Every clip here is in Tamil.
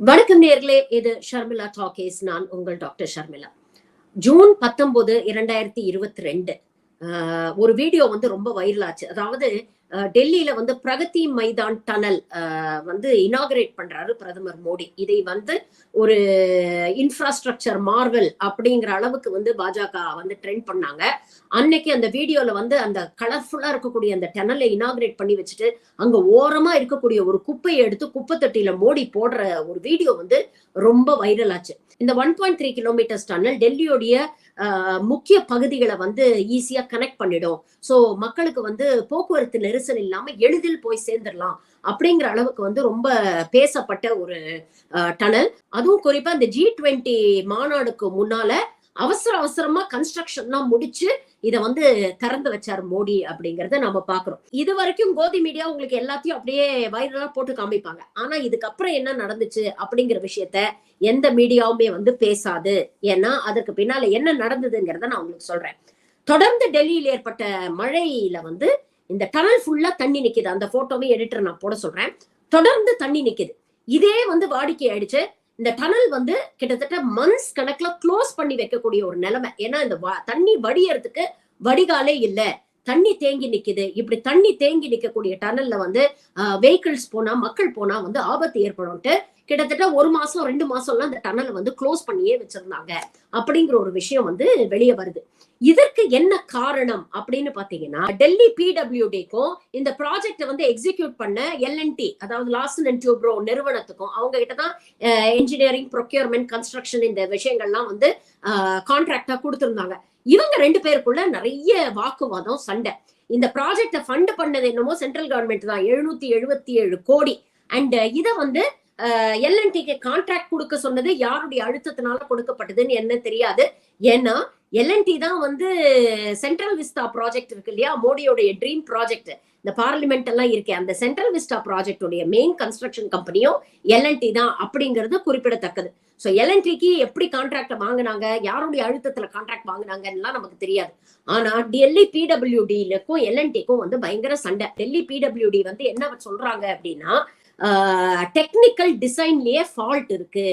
வணக்கம் நேர்களே, இது ஷர்மிளா டாக்கீஸ். நான் உங்கள் டாக்டர் ஷர்மிளா. ஜூன் 19, 2022 ஒரு வீடியோ வந்து ரொம்ப வைரல் ஆச்சு. அதாவது டெல்லியில வந்து பிரகதி மைதான் டனல் வந்து இனாகரேட் பண்றாரு பிரதமர் மோடி. இதை வந்து ஒரு இன்ஃப்ராஸ்ட்ரக்சர் மார்வெல் அப்படிங்கிற அளவுக்கு வந்து பாஜக வந்து ட்ரெண்ட் பண்ணாங்க. அன்னைக்கு அந்த வீடியோல வந்து அந்த கலர்ஃபுல்லா இருக்கக்கூடிய அந்த டனலை இனாகரேட் பண்ணி வச்சுட்டு அங்க ஓரமா இருக்கக்கூடிய ஒரு குப்பையை எடுத்து குப்பை தொட்டியில மோடி போடுற ஒரு வீடியோ வந்து ரொம்ப வைரல் ஆச்சு. இந்த 1.3 கிலோமீட்டர்ஸ் டனல் டெல்லியோடைய முக்கிய பகுதிகளை வந்து ஈஸியா கனெக்ட் பண்ணிடும். சோ மக்களுக்கு வந்து போக்குவரத்து நெரிசல் இல்லாம எளிதில் போய் சேர்ந்துடலாம் அப்படிங்கிற அளவுக்கு வந்து ரொம்ப பேசப்பட்ட ஒரு டனல். அதுவும் குறிப்பா இந்த G20 மாநாடுக்கு முன்னால அவசரமா கன்ஸ்ட்ரக்ஷன்லாம் முடிச்சு இத வந்து திறந்து வச்சார் மோடி அப்படிங்கறத நம்ம பாக்குறோம். இது வரைக்கும் கோதி மீடியா உங்களுக்கு எல்லாத்தையும் அப்படியே வைரலா போட்டு காமிப்பாங்க. ஆனா இதுக்கப்புறம் என்ன நடந்துச்சு அப்படிங்கிற விஷயத்த எந்த மீடியாவுமே வந்து பேசாது. ஏன்னா அதற்கு பின்னால என்ன நடந்ததுங்கிறத நான் உங்களுக்கு சொல்றேன். தொடர்ந்து டெல்லியில் ஏற்பட்ட மழையில வந்து இந்த டனல் ஃபுல்லா தண்ணி நிக்குது. அந்த போட்டோவை எடிட்டர் நான் போட சொல்றேன். தொடர்ந்து தண்ணி நிக்குது. இதே வந்து வாடிக்கை ஆயிடுச்சு. இந்த டனல் வந்து கிட்டத்தட்ட மந்த்ஸ் கணக்குல க்ளோஸ் பண்ணி வைக்கக்கூடிய ஒரு நிலைமை. ஏன்னா இந்த தண்ணி வடியறதுக்கு வடிகாலே இல்ல, தண்ணி தேங்கி நிக்குது. இப்படி தண்ணி தேங்கி நிக்கக்கூடிய டனல்ல வந்து வெஹிக்கிள்ஸ் போனா, மக்கள் போனா வந்து ஆபத்து ஏற்படும்ட்டு கிட்டத்தட்ட 1 மாசம் 2 மாசம்லாம் இந்த டனலை வந்து க்ளோஸ் பண்ணியே வச்சிருந்தாங்க அப்படிங்கிற ஒரு விஷயம் வந்து வெளியே வருது. இதற்கு என்ன காரணம் அப்படின்னு பாத்தீங்கன்னா, டெல்லி பிடபிள்யூடிக்கும் இந்த ப்ராஜெக்ட வந்து எக்ஸிக்யூட் பண்ண எல்என்டி, அதாவது லார்சன் அண்ட் டூப்ரோ நிறுவனத்துக்கும் அவங்க கிட்டதான் என்ஜினியரிங், ப்ரொக்யூர்மெண்ட், கன்ஸ்ட்ரக்ஷன் இந்த விஷயங்கள்லாம் வந்து கான்ட்ராக்டா கொடுத்திருந்தாங்க. இவங்க 2 பேருக்குள்ள நிறைய வாக்குவாதம், சண்டை. இந்த ப்ராஜெக்ட ஃபண்ட் பண்ணது என்னமோ சென்ட்ரல் கவர்மெண்ட் தான், 777 கோடி. அண்ட் இத வந்து எல்என்டிக்கு கான்ட்ராக்ட் கொடுக்க சொன்னது யாருடைய அழுத்தத்தினால கொடுக்கப்பட்டதுன்னு என்ன தெரியாது. ஏன்னா எல்என்டி தான் வந்து சென்ட்ரல் விஸ்டா ப்ராஜெக்ட் இருக்கு இல்லையா, மோடியோடைய ட்ரீம் ப்ராஜெக்ட், இந்த பார்லிமெண்ட் எல்லாம் இருக்கே, அந்த சென்ட்ரல் விஸ்டா ப்ராஜெக்டோடைய மெயின் கன்ஸ்ட்ரக்ஷன் கம்பெனியும் எல்என்டி தான் அப்படிங்கிறது குறிப்பிடத்தக்கது. சோ எல்என்டிக்கு எப்படி கான்ட்ராக்ட் வாங்கினாங்க, யாருடைய அழுத்தத்துல கான்ட்ராக்ட் வாங்கினாங்கன்னா நமக்கு தெரியாது. ஆனா டெல்லி பிடபிள்யூடிக்கும் எல்என்டிக்கும் வந்து பயங்கர சண்டை. டெல்லி பிடபிள்யூடி வந்து என்ன சொல்றாங்க அப்படின்னா, டெக்னிக்கல் டிசைன்லயே ஃபால்ட் இருக்கு.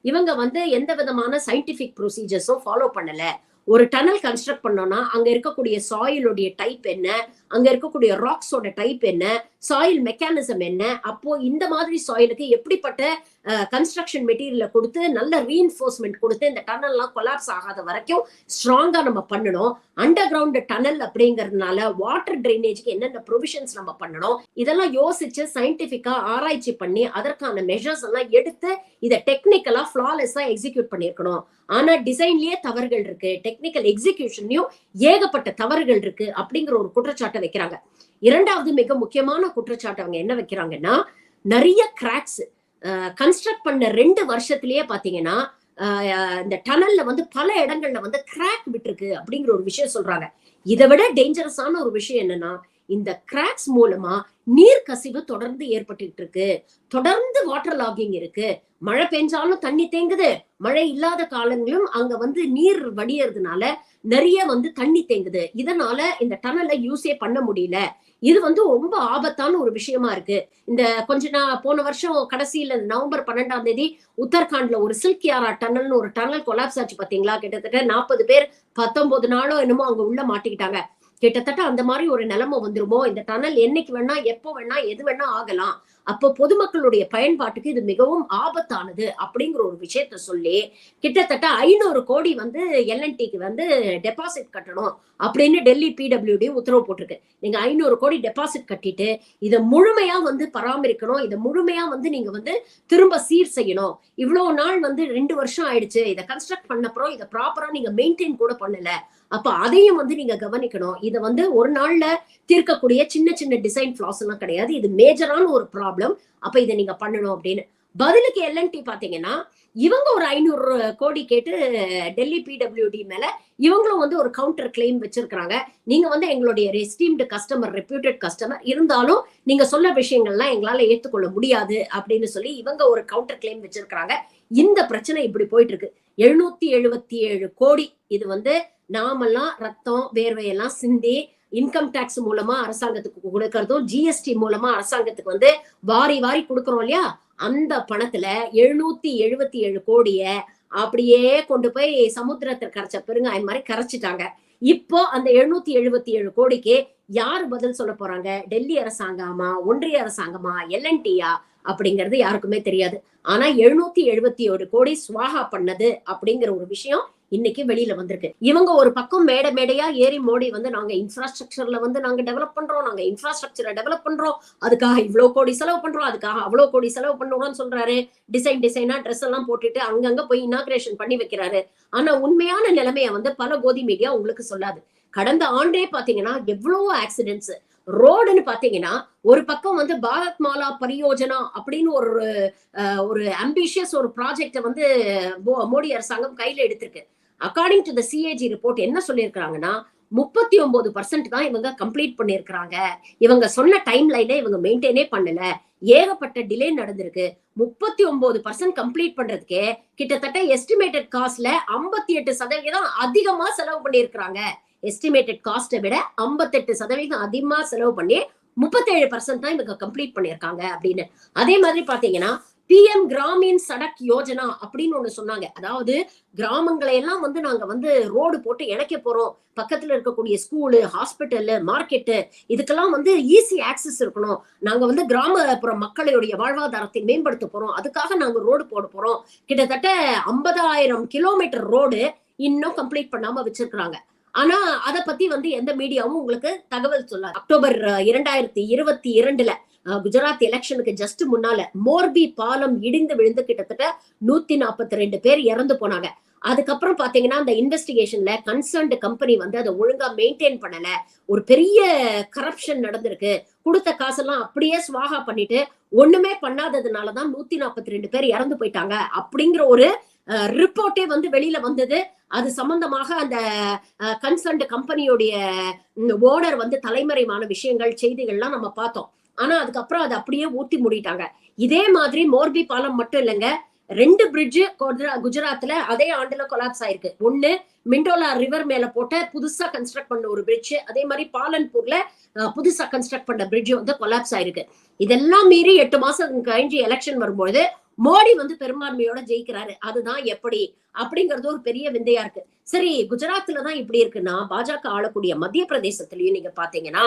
இவங்க வந்து எந்த விதமான சயின்டிபிக் ப்ரொசீஜர்ஸும் ஃபாலோ பண்ணல. ஒரு டனல் கன்ஸ்ட்ரக்ட் பண்ணோம்னா அங்க இருக்கக்கூடிய சாயிலுடைய டைப் என்ன, அங்க இருக்கக்கூடிய ராக்ஸோட டைப் என்ன, சாயில் மெக்கானிசம் என்ன, அப்போ இந்த மாதிரி சாயிலுக்கு எப்படிப்பட்ட கன்ஸ்ட்ரக்ஷன் மெட்டீரியலை கொடுத்து நல்ல ரீஎன்ஃபோர்ஸ்மெண்ட் கொடுத்து இந்த டனல் எல்லாம் கொலாப்ஸ் ஆகாத வரைக்கும் ஸ்ட்ராங்கா நம்ம பண்ணணும். அண்டர் கிரவுண்ட் டனல் அப்படிங்கறதுனால வாட்டர் ட்ரைனேஜ்க்கு என்னென்ன ப்ரொவிஷன்ஸ் நம்ம பண்ணணும், இதெல்லாம் யோசிச்சு சயின்டிபிக்கா ஆராய்ச்சி பண்ணி அதற்கான மெஷர்ஸ் எல்லாம் எடுத்து இதை டெக்னிக்கலா ஃபிளாலெஸ்ஸா எக்ஸிக்யூட் பண்ணிருக்கணும். ஆனா டிசைன்லயே தவறுகள் இருக்கு, டெக்னிக்கல் எக்ஸிகியூஷன்லயும் ஏகப்பட்ட தவறுகள் இருக்கு அப்படிங்கிற ஒரு குற்றச்சாட்டை வைக்கிறாங்க. இரண்டாவது மிக முக்கியமான குற்றச்சாட்டு அவங்க என்ன வைக்கிறாங்கன்னா, நிறைய கிராக்ஸ் கன்ஸ்ட்ரக்ட் பண்ண 2 வருஷத்திலேயே பாத்தீங்கன்னா இந்த டனல்ல வந்து பல இடங்கள்ல வந்து கிராக் விட்டுருக்கு அப்படிங்கிற ஒரு விஷயம் சொல்றாங்க. இதை விட டேஞ்சரஸான ஒரு விஷயம் என்னன்னா, இந்த கிராக்ஸ் மூலமா நீர் கசிவு தொடர்ந்து ஏற்பட்டு இருக்கு. தொடர்ந்து வாட்டர் லாகிங் இருக்கு. மழை பெஞ்சாலும் தண்ணி தேங்குது, மழை இல்லாத காலங்களும் அங்க வந்து நீர் வடியறதுனால நிறைய வந்து தண்ணி தேங்குது. இதனால இந்த டனலை யூஸே பண்ண முடியல. இது வந்து ரொம்ப ஆபத்தான ஒரு விஷயமா இருக்கு. இந்த போன வருஷம் கடைசியில நவம்பர் 12ஆம் தேதி உத்தரகாண்ட்ல ஒரு சில்க் யாரா டனல்னு ஒரு டனல் கொலாப்ஸ் ஆச்சு பாத்தீங்களா. கிட்டத்தட்ட 40 பேர் 19 நாளோ என்னமோ அங்க உள்ள மாட்டிக்கிட்டாங்க. கிட்டத்தட்ட அந்த மாதிரி ஒரு நிலைமை வந்துருமோ. இந்த டனல் என்னைக்கு வேணா, எப்போ வேணா, எது வேணா ஆகலாம். அப்போ பொதுமக்களுடைய பயன்பாட்டுக்கு இது மிகவும் ஆபத்தானது அப்படிங்கிற ஒரு விஷயத்த சொல்லி கிட்டத்தட்ட 500 கோடி வந்து எல்என்டிக்கு வந்து டெபாசிட் கட்டணும் அப்படின்னு டெல்லி பிடபிள்யூடி உத்தரவு போட்டிருக்கு. நீங்க 500 கோடி டெபாசிட் கட்டிட்டு இதை முழுமையா வந்து பராமரிக்கணும். இதை முழுமையா வந்து நீங்க வந்து திரும்ப சீர் செய்யணும். இவ்வளவு நாள் வந்து 2 வருஷம் ஆயிடுச்சு. இதை கன்ஸ்ட்ரக்ட் பண்ணப்புறம் இதை ப்ராப்பரா நீங்க மெயின்டைன் கூட பண்ணல. அப்ப அதையும் வந்து நீங்க கவனிக்கணும். இதை வந்து ஒரு நாள்ல தீர்க்கக்கூடிய சின்ன சின்ன டிசைன் ஃபிளாஸ் எல்லாம் கிடையாது. இது மேஜரான ஒரு ப்ராப்ளம். அப்ப இதை நீங்க பண்ணணும் அப்படின்னு பதிலுக்கு எல்என்டி பாத்தீங்கன்னா, இவங்க ஒரு 500 கோடி கேட்டு டெல்லி பிடபிள்யூடி மேல இவங்களும் வந்து ஒரு கவுண்டர் கிளைம் வச்சிருக்காங்க. நீங்க வந்து எங்களுடைய எஸ்டீம்டு கஸ்டமர், ரெப்யூட்டட் கஸ்டமர், இருந்தாலும் நீங்க சொல்ல விஷயங்கள்லாம் எங்களால ஏற்றுக்கொள்ள முடியாது அப்படின்னு சொல்லி இவங்க ஒரு கவுண்டர் கிளைம் வச்சிருக்காங்க. இந்த பிரச்சனை இப்படி போயிட்டு இருக்கு. 777 கோடி இது வந்து நாமெல்லாம் ரத்தம் வேர்வையெல்லாம் சிந்தி இன்கம் டாக்ஸ் மூலமா அரசாங்கத்துக்கு கொடுக்கறதும், ஜிஎஸ்டி மூலமா அரசாங்கத்துக்கு வந்து வாரி வாரி கொடுக்கறோம் இல்லையா, அந்த பணத்துல 777 கோடிய அப்படியே கொண்டு போய் சமுத்திரத்தை கரைச்ச பெருங்காயம் மாதிரி கரைச்சிட்டாங்க. இப்போ அந்த 777 கோடிக்கு யாரு பதில் சொல்ல போறாங்க? டெல்லி அரசாங்கமா, ஒன்றிய அரசாங்கமா, எல்என்டியா அப்படிங்கிறது யாருக்குமே தெரியாது. ஆனா 777 கோடி ஸ்வாஹா பண்ணது அப்படிங்கிற ஒரு விஷயம் இன்னைக்கு வெளியில வந்திருக்கு. இவங்க ஒரு பக்கம் மேடை மேடையா ஏறி மோடி வந்து நாங்க இன்ஃப்ராஸ்ட்ரக்சர்ல வந்து நாங்க டெவலப் பண்றோம், நாங்க இன்ஃப்ராஸ்ட்ரக்சரை டெவலப் பண்றோம், அதுக்காக இவ்வளவு கோடி செலவு பண்றோம், அதுக்காக அவ்வளவு கோடி செலவு பண்ணுவோம்னு சொல்றாரு. டிசைனா ட்ரெஸ் எல்லாம் போட்டுட்டு அங்கங்க போய் இனாகிரேஷன் பண்ணி வைக்கிறாரு. ஆனா உண்மையான நிலைமைய வந்து பல கோதி மீடியா உங்களுக்கு சொல்லாது. கடந்த ஆண்டே பாத்தீங்கன்னா எவ்வளவு ஆக்சிடென்ட்ஸ், ரோடுன்னு பாத்தீங்கன்னா ஒரு பக்கம் வந்து பாரத் மாலா பரியோஜனா அப்படின்னு ஒரு அம்பிஷியஸ் ஒரு ப்ராஜெக்ட வந்து மோடி அரசாங்கம் கையில எடுத்திருக்கு. According to the CAG report என்ன சொல்லியிருக்காங்கன்னா 39% தான் இவங்க கம்ப்ளீட் பண்ணிருக்காங்க. இவங்க சொன்ன டைம் லைனை இவங்க மெயின்டைனே பண்ணல. ஏகப்பட்ட டிலே நடந்திருக்கு. 39% கம்ப்ளீட் பண்றதுக்கே கிட்டத்தட்ட எஸ்டிமேட்டட் காஸ்ட்ல 58% அதிகமா செலவு பண்ணியிருக்காங்க. எஸ்டிமேட்டட் காஸ்ட்டை விட 58% அதிகமா செலவு பண்ணி 37% தான் இவங்க கம்ப்ளீட் பண்ணியிருக்காங்க அப்படின்னு. அதே மாதிரி பாத்தீங்கன்னா பிஎம் கிராமீன் சடக் யோஜனா அப்படின்னு ஒண்ணு சொன்னாங்க. அதாவது கிராமங்களை எல்லாம் வந்து நாங்க வந்து ரோடு போட்டு இணைக்க போறோம். பக்கத்துல இருக்கக்கூடிய ஸ்கூலு, ஹாஸ்பிட்டல், மார்க்கெட்டு இதுக்கெல்லாம் வந்து ஈஸி ஆக்சஸ் இருக்கணும். நாங்க வந்து கிராமப்புற மக்களுடைய வாழ்வாதாரத்தை மேம்படுத்த போறோம். அதுக்காக நாங்க ரோடு போட போறோம். கிட்டத்தட்ட 50,000 கிலோமீட்டர் ரோடு இன்னும் கம்ப்ளீட் பண்ணாம வச்சிருக்காங்க. ஆனா அத பத்தி வந்து எந்த மீடியாவும் உங்களுக்கு தகவல் சொல்லாது. அக்டோபர் 2022ல குஜராத் எலெக்ஷனுக்கு ஜஸ்ட் முன்னால மோர்பி பாலம் இடிந்து விழுந்து கிட்டத்தட்ட 142 பேர் இறந்து போனாங்க. அதுக்கப்புறம் பாத்தீங்கன்னா அந்த இன்வெஸ்டிகேஷன்ல கன்சர்ன்டு கம்பெனி வந்து அதை ஒழுங்கா மெயின்டைன் பண்ணல. ஒரு பெரிய கரப்ஷன் நடந்திருக்கு. கொடுத்த காசெல்லாம் அப்படியே ஸ்வாகா பண்ணிட்டு ஒண்ணுமே பண்ணாததுனாலதான் 142 பேர் இறந்து போயிட்டாங்க அப்படிங்கிற ஒரு ரிப்போர்ட்டே வந்து வெளியில வந்தது. அது சம்பந்தமாக அந்த கன்சர்ன்டு கம்பெனியோடைய ஓனர் வந்து தலைமறைவான விஷயங்கள், செய்திகள்லாம் நம்ம பார்த்தோம். ஆனா அதுக்கப்புறம் அதை அப்படியே ஊத்தி மூடிட்டாங்க. இதே மாதிரி மோர்பி பாலம் மட்டும் இல்லைங்க, 2 பிரிட்ஜ் குஜராத்ல அதே ஆண்டுல கொலாப்ஸ் ஆயிருக்கு. ஒண்ணு மிண்டோலா ரிவர் மேல போட்ட புதுசா கன்ஸ்ட்ரக்ட் பண்ண ஒரு பிரிட்ஜ், அதே மாதிரி பாலன்பூர்ல புதுசா கன்ஸ்ட்ரக்ட் பண்ண பிரிட்ஜ் வந்து கொலாப்ஸ் ஆயிருக்கு. இதெல்லாம் மீறி 8 மாசம் கழிஞ்சு எலெக்ஷன் வரும்போது மோடி வந்து பெரும்பான்மையோட ஜெயிக்கிறாரு. அதுதான் எப்படி அப்படிங்கிறது ஒரு பெரிய விந்தையா இருக்கு. சரி, குஜராத்ல தான் இப்படி இருக்குன்னா பாஜக ஆளக்கூடிய மத்திய பிரதேசத்திலயும் நீங்க பாத்தீங்கன்னா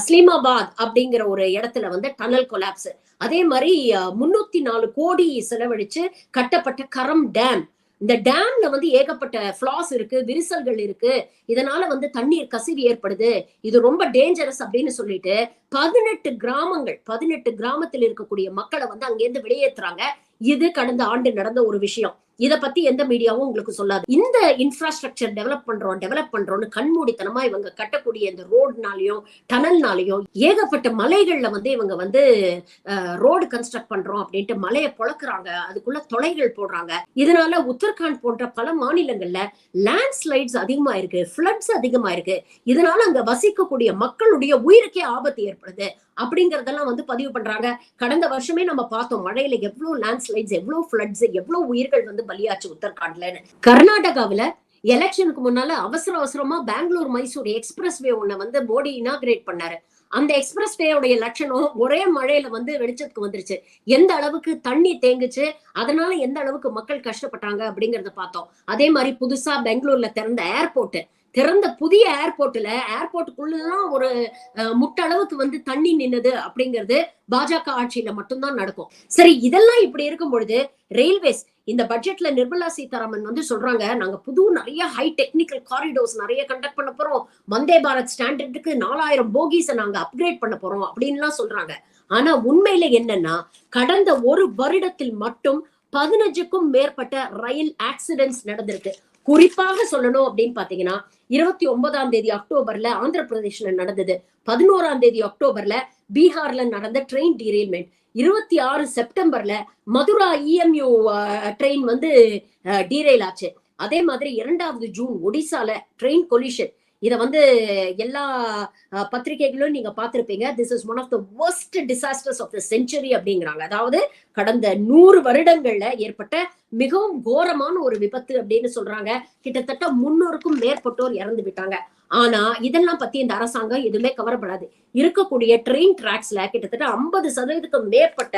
ஸ்லீமாபாத் அப்படிங்கிற ஒரு இடத்துல வந்து டனல் கொலாப்ஸ். அதே மாதிரி 304 கோடி செலவழிச்சு கட்டப்பட்ட கரம் டேம். இந்த டேம்ல வந்து ஏகப்பட்ட ஃபிளாஸ் இருக்கு, விரிசல்கள் இருக்கு. இதனால வந்து தண்ணீர் கசிவு ஏற்படுது. இது ரொம்ப டேஞ்சரஸ் அப்படின்னு சொல்லிட்டு 18 கிராமத்தில் இருக்கக்கூடிய மக்களை வந்து அங்கிருந்து வெளியேற்றுறாங்க. இது கடந்த ஆண்டு நடந்த ஒரு விஷயம். இத பத்தி எந்த மீடியாவும் உங்களுக்கு சொல்லாது. இந்த இன்ஃப்ராஸ்ட்ரக்சர் டெவலப் பண்றோம்னு கண்மூடித்தனமா இவங்க கட்டக்கூடிய இந்த ரோடுனாலையும் டனல்னாலையும் ஏகப்பட்ட மலைகள்ல வந்து இவங்க வந்து ரோடு கன்ஸ்ட்ரக்ட் பண்றோம் அப்படின்ட்டு மலையை பொளக்குறாங்க. அதுக்குள்ள தொலைகள் போடுறாங்க. இதனால உத்தரகாண்ட் போன்ற பல மாநிலங்கள்ல லேண்ட்ஸ்லைட்ஸ் அதிகமா இருக்கு, ஃபிளட்ஸ் அதிகமா இருக்கு. இதனால அங்க வசிக்கக்கூடிய மக்களுடைய உயிருக்கே ஆபத்து ஏற்படுது அப்படிங்கறதெல்லாம் வந்து பதிவு பண்றாங்க. கடந்த வருஷமே நம்ம பார்த்தோம் மழையில எவ்வளவு லேண்ட்ஸ்லைட்ஸ், எவ்வளவு ஃபிளட்ஸ், எவ்வளவு உயிர்கள் வந்து பலியாச்சு உத்தரகாண்ட்ல. கர்நாடகாவில எலெக்ஷனுக்கு முன்னால அவசரமா பெங்களூர் மைசூர் எக்ஸ்பிரஸ் வே ஒண்ண வந்து மோடி இனாகிரேட் பண்ணாரு. அந்த எக்ஸ்பிரஸ் வேயோடைய லட்சணம் ஒரே மழையில வந்து வெளிச்சத்துக்கு வந்துருச்சு. எந்த அளவுக்கு தண்ணி தேங்குச்சு, அதனால எந்த அளவுக்கு மக்கள் கஷ்டப்பட்டாங்க அப்படிங்கறத பார்த்தோம். அதே மாதிரி புதுசா பெங்களூர்ல திறந்த புதிய ஏர்போர்ட்டுக்குள்ளதான் ஒரு முட்டளவுக்கு வந்து தண்ணி நின்னது அப்படிங்கிறது பாஜக ஆட்சியில மட்டும்தான் நடக்கும். சரி, இதெல்லாம் இப்படி இருக்கும் பொழுது ரயில்வேஸ் இந்த பட்ஜெட்ல நிர்மலா சீதாராமன் வந்து சொல்றாங்க, நாங்க புது நிறைய ஹை டெக்னிக்கல் காரிடோர்ஸ் நிறைய கண்டக்ட் பண்ண போறோம், வந்தே பாரத் ஸ்டாண்டர்டுக்கு 4000 போகிஸை நாங்க அப்கிரேட் பண்ண போறோம் அப்படின்லாம் சொல்றாங்க. ஆனா உண்மையில என்னன்னா கடந்த ஒரு வருடத்தில் மட்டும் 15க்கும் மேற்பட்ட ரயில் ஆக்சிடென்ட்ஸ் நடந்திருக்கு. குறிப்பாக சொல்லணும் அப்படின்னு பாத்தீங்கன்னா 29ஆம் தேதி அக்டோபர்ல ஆந்திர பிரதேஷ்ல நடந்தது. 11ஆம் தேதி அக்டோபர்ல பீகார்ல நடந்த ட்ரெயின் டீரெயில்மெண்ட். 26 செப்டம்பர்ல மதுரா இஎம்யூ ட்ரெயின் வந்து டீரெயில் ஆச்சு. அதே மாதிரி 2வது ஜூன் ஒடிசால ட்ரெயின் கொலிஷன். இத வந்து எல்லா பத்திரிகைகளும் நீங்க பார்த்திருப்பீங்க. This is one of the worst disasters of the century அப்படிங்கிறாங்க. அதாவது கடந்த 100 வருடங்கள்ல ஏற்பட்ட மிகவும் கோரமான ஒரு விபத்து அப்படின்னு சொல்றாங்க. கிட்டத்தட்ட 300க்கும் மேற்பட்டோர் இறந்து விட்டாங்க. ஆனா இதெல்லாம் பத்தி இந்த அரசாங்கம் எதுவுமே கவரப்படாது. இருக்கக்கூடிய ட்ரெயின் டிராக்ஸ்ல கிட்டத்தட்ட 50% மேற்பட்ட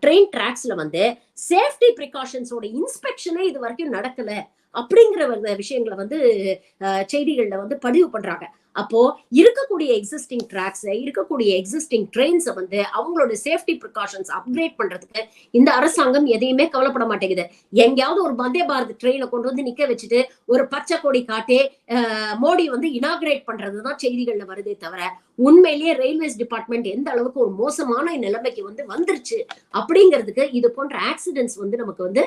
ட்ரெயின் டிராக்ஸ்ல வந்து சேஃப்டி ப்ரிகாஷன்ஸோட இன்ஸ்பெக்ஷனே இது வரைக்கும் நடக்கல அப்படிங்கிற விஷயங்களை வந்து செய்திகள்ல வந்து பதிவு பண்றாங்க. அப்போ இருக்கக்கூடிய எக்ஸிஸ்டிங் ட்ராக்ஸ், இருக்கக்கூடிய எக்ஸிஸ்டிங் ட்ரெயின்ஸை வந்து அவங்களோட சேஃப்டி ப்ரிகாஷன்ஸ் அப்கிரேட் பண்றதுக்கு இந்த அரசாங்கம் எதையுமே கவலைப்பட மாட்டேங்குது. எங்கேயாவது ஒரு வந்தே பாரத் ட்ரெயினை கொண்டு வந்து நிக்க வச்சுட்டு ஒரு பச்சை கொடி காட்டி மோடி வந்து இனாகிரேட் பண்றதுதான் செய்திகள்ல வருதே தவிர, உண்மையிலேயே ரயில்வேஸ் டிபார்ட்மெண்ட் எந்த அளவுக்கு ஒரு மோசமான நிலைமைக்கு வந்து வந்துருச்சு அப்படிங்கிறதுக்கு இது போன்ற ஆக்சிடென்ட்ஸ் வந்து நமக்கு வந்து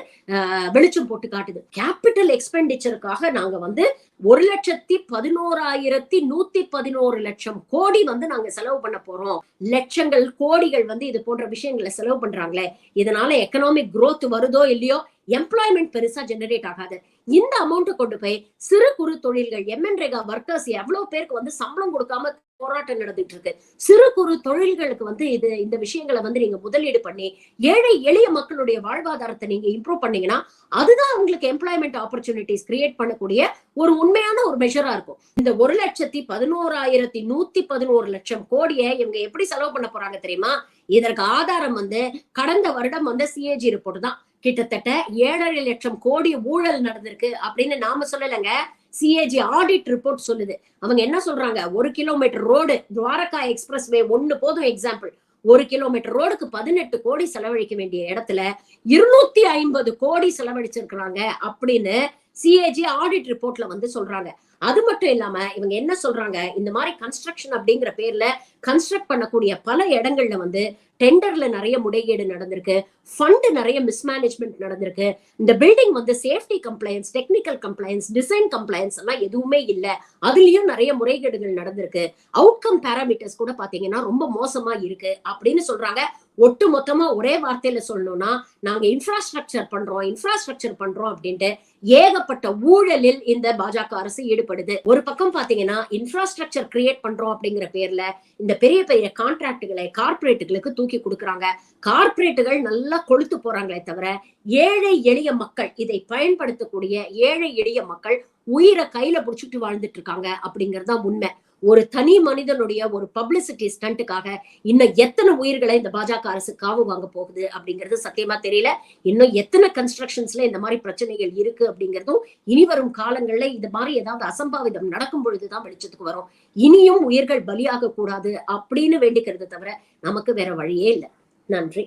வெளிச்சம் போட்டு காட்டுது. கேபிட்டல் எக்ஸ்பெண்டிச்சருக்காக நாங்க வந்து 1,11,111 கோடி வந்து நாங்க செலவு பண்ண போறோம். லட்சங்கள் கோடிகள் வந்து இது போன்ற விஷயங்களை செலவு பண்றாங்களே, இதனால எக்கனாமிக் growth வருதோ இல்லையோ, எம்ப்ளாய்மெண்ட் பெருசா ஜெனரேட் ஆகாது. இந்த அமௌண்ட் கொண்டு போய் சிறு குறு தொழில்கள், எம்என்ரேகா ஒர்க்கர்ஸ் எவ்வளவு பேருக்கு வந்து சம்பளம் கொடுக்காம போராட்டம் நடந்துட்டு இருக்கு. சிறு குறு தொழில்களுக்கு வந்து இந்த விஷயங்களை வந்து நீங்க முதலீடு பண்ணி ஏழை எளிய மக்களுடைய வாழ்வாதாரத்தை நீங்க இம்ப்ரூவ் பண்ணீங்கன்னா அதுதான் உங்களுக்கு எம்ப்ளாய்மெண்ட் ஆப்பர்ச்சுனிட்டிஸ் கிரியேட் பண்ணக்கூடிய ஒரு உண்மையான ஒரு மெஷரா இருக்கும். இந்த 1,11,111 கோடியை இவங்க எப்படி செலவு பண்ண போறாங்க தெரியுமா? இதற்கு ஆதாரம் வந்து கடந்த வருடம் வந்து சிஏஜி ரிப்போர்ட் தான். கிட்டத்தட்ட 7,5 லட்சம் கோடி ஊழல் நடந்திருக்கு அப்படின்னு நாம சொல்லலைங்க, சிஏஜி ஆடிட் ரிப்போர்ட் சொல்லுது. அவங்க என்ன சொல்றாங்க, 1 கிலோமீட்டர் ரோடு துவாரகா எக்ஸ்பிரஸ் வே ஒண்ணு போதும் எக்ஸாம்பிள், 1 கிலோமீட்டர் ரோடுக்கு 18 கோடி செலவழிக்க வேண்டிய இடத்துல 250 கோடி செலவழிச்சிருக்கிறாங்க அப்படின்னு சிஏஜி ஆடிட் ரிப்போர்ட்ல வந்து சொல்றாங்க. அது மட்டும் இல்லாம இவங்க என்ன சொல்றாங்க, இந்த மாதிரி கன்ஸ்ட்ரக்ஷன் அப்படிங்கிற பேர்ல கன்ஸ்ட்ரக்ட் பண்ணக்கூடிய பல இடங்கள்ல வந்து டெண்டர்ல நிறைய முறைகேடு நடந்திருக்கு, ஃபண்ட் நிறைய மிஸ்மேனேஜ்மெண்ட் நடந்திருக்கு, இந்த பில்டிங் வந்து safety compliance, technical compliance, design compliance எல்லாம் எதுவுமே இல்ல, அதுலயும் நிறைய முறைகேடுகள் நடந்திருக்கு, அவுட்கம் பேராமீட்டர்ஸ் கூட பாத்தீங்கன்னா ரொம்ப மோசமா இருக்கு அப்படின்னு சொல்றாங்க. ஒட்டு மொத்தமா ஒரே வார்த்தையில சொல்லணும்னா, நாங்க இன்ஃப்ராஸ்ட்ரக்சர் பண்றோம் அப்படின்ட்டு ஏகப்பட்ட ஊழலில் இந்த பாஜக அரசு ஈடுபடுது. ஒரு பக்கம் பாத்தீங்கன்னா இன்ஃப்ராஸ்ட்ரக்சர் கிரியேட் பண்றோம் அப்படிங்கிற பேர்ல இந்த பெரிய பெரிய கான்ட்ராக்டுகளை கார்பரேட்டுகளுக்கு தூக்கி கொடுக்கறாங்க. கார்பரேட்டுகள் நல்லா கொளுத்து போறாங்களே தவிர ஏழை எளிய மக்கள், இதை பயன்படுத்தக்கூடிய ஏழை எளிய மக்கள் உயிரை கையில புடிச்சிட்டு வாழ்ந்துட்டு இருக்காங்க அப்படிங்கறதுதான் உண்மை. ஒரு தனி மனிதனுடைய ஒரு பப்ளிசிட்டி ஸ்டண்ட்டுக்காக இன்னும் எத்தனை உயிர்களை இந்த பாஜக அரசு காவு வாங்க போகுது அப்படிங்கிறது சத்தியமா தெரியல. இன்னும் எத்தனை கன்ஸ்ட்ரக்ஷன்ஸ்ல இந்த மாதிரி பிரச்சனைகள் இருக்கு அப்படிங்கிறதும் இனி வரும் காலங்கள்ல இது மாதிரி ஏதாவது அசம்பாவிதம் நடக்கும் பொழுதுதான் வெளிச்சத்துக்கு வரும். இனியும் உயிர்கள் பலியாக கூடாது அப்படின்னு வேண்டிக்கிறது தவிர நமக்கு வேற வழியே இல்லை. நன்றி.